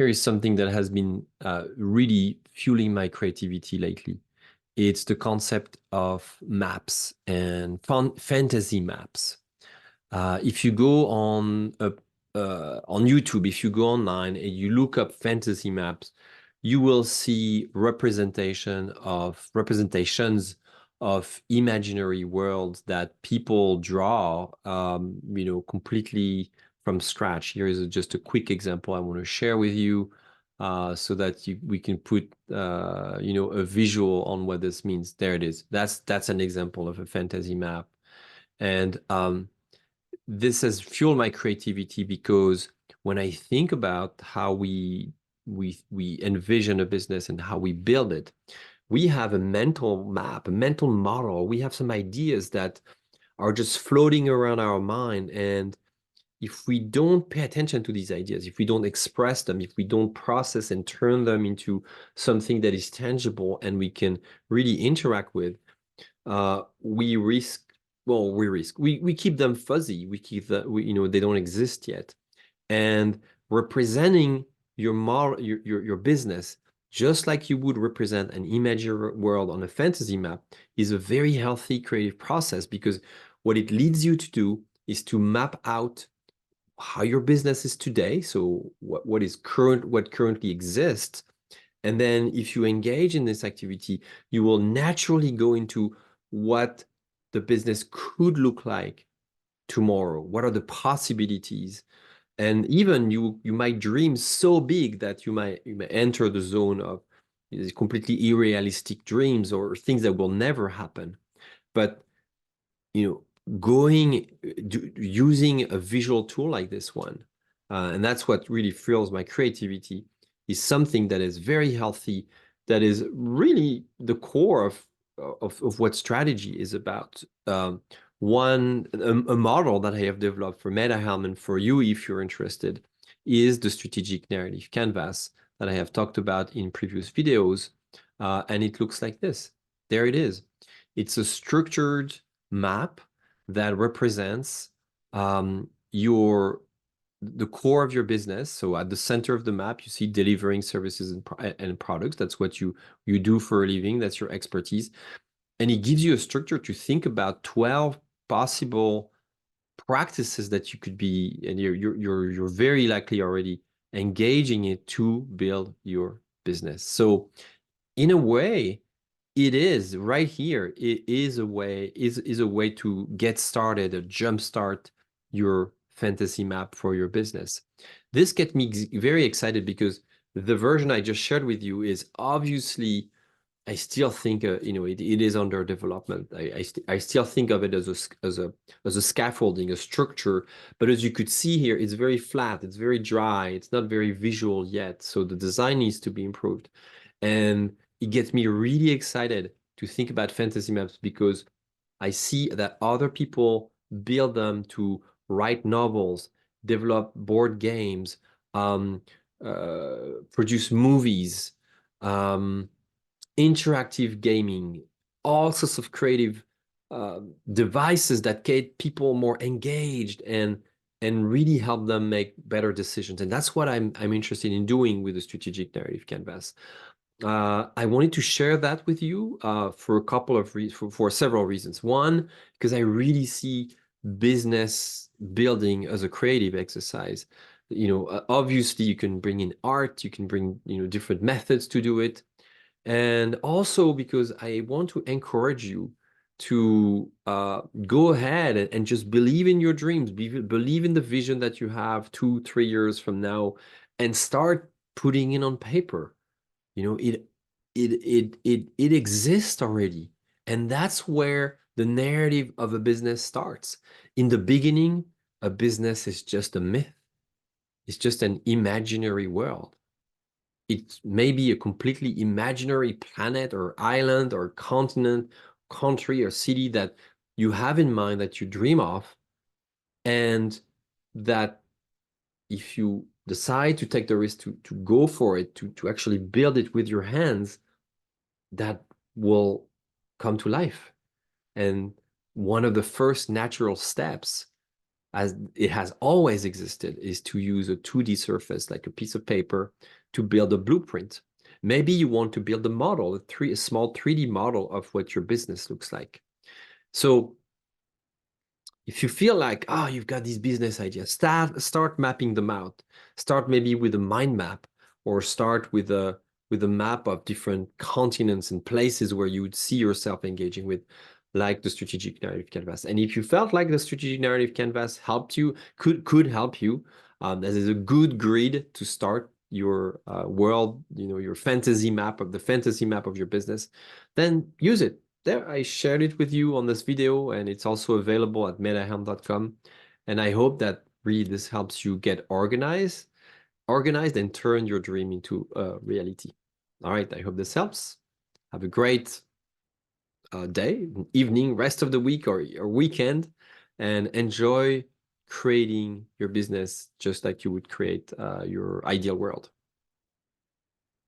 here is something that has been really fueling my creativity lately. It's the concept of maps and fantasy maps. If you go on YouTube, if you go online and you look up fantasy maps, you will see representations of imaginary worlds that people draw, completely from scratch. Here is just a quick example I want to share with you, so that we can put, a visual on what this means. There it is. That's an example of a fantasy map, and this has fueled my creativity because when I think about how we envision a business and how we build it, we have a mental map, a mental model. We have some ideas that are just floating around our mind. And if we don't pay attention to these ideas, if we don't express them, if we don't process and turn them into something that is tangible and we can really interact with, we risk, we keep them fuzzy. We keep they don't exist yet. And representing your model, your business, just like you would represent an imaginary world on a fantasy map, is a very healthy creative process, because what it leads you to do is to map out how your business is today. So what currently exists. And then if you engage in this activity, you will naturally go into what the business could look like tomorrow. What are the possibilities? And even you might dream so big that you might enter the zone of completely unrealistic dreams or things that will never happen. But using a visual tool like this one, and that's what really fuels my creativity, is something that is very healthy, that is really the core of what strategy is about. A model that I have developed for MetaHelm, and for you, if you're interested, is the strategic narrative canvas that I have talked about in previous videos. And it looks like this. There it is. It's a structured map that represents the core of your business. So at the center of the map, you see delivering services and products. That's what you do for a living. That's your expertise. And it gives you a structure to think about 12 possible practices that you could be, and you're very likely already engaging it to build your business. So in a way, it is right here. It is a way to get started, a jumpstart your fantasy map for your business. This gets me very excited because the version I just shared with you is obviously, I still think it is under development. I still think of it as a scaffolding, a structure. But as you could see here, it's very flat, it's very dry, it's not very visual yet. So the design needs to be improved. And it gets me really excited to think about fantasy maps, because I see that other people build them to write novels, develop board games, produce movies, interactive gaming, all sorts of creative devices that get people more engaged and really help them make better decisions. And that's what I'm interested in doing with the strategic narrative canvas. I wanted to share that with you for a couple of reasons, for several reasons. One, because I really see business building as a creative exercise. Obviously you can bring in art, you can bring, different methods to do it. And also because I want to encourage you to go ahead and just believe in your dreams, believe in the vision that you have 2-3 years from now, and start putting it on paper. It exists already. And that's where the narrative of a business starts. In the beginning, a business is just a myth. It's just an imaginary world. It may be a completely imaginary planet or island or continent, country or city that you have in mind, that you dream of, and that if you decide to take the risk to go for it, to actually build it with your hands, that will come to life. And one of the first natural steps as it has always existed, is to use a 2D surface, like a piece of paper, to build a blueprint. Maybe you want to build a model, a small 3D model of what your business looks like. So if you feel like, oh, you've got these business ideas, start mapping them out. Start maybe with a mind map, or start with a map of different continents and places where you would see yourself engaging with, like the strategic narrative canvas. And if you felt like the strategic narrative canvas helped you, could help you, this is a good grid to start your world, your fantasy map of your business, then use it. There, I shared it with you on this video, and it's also available at metahelm.com. And I hope that really this helps you get organized and turn your dream into a reality. All right, I hope this helps. Have a great day, evening, rest of the week, or weekend, and enjoy creating your business just like you would create your ideal world.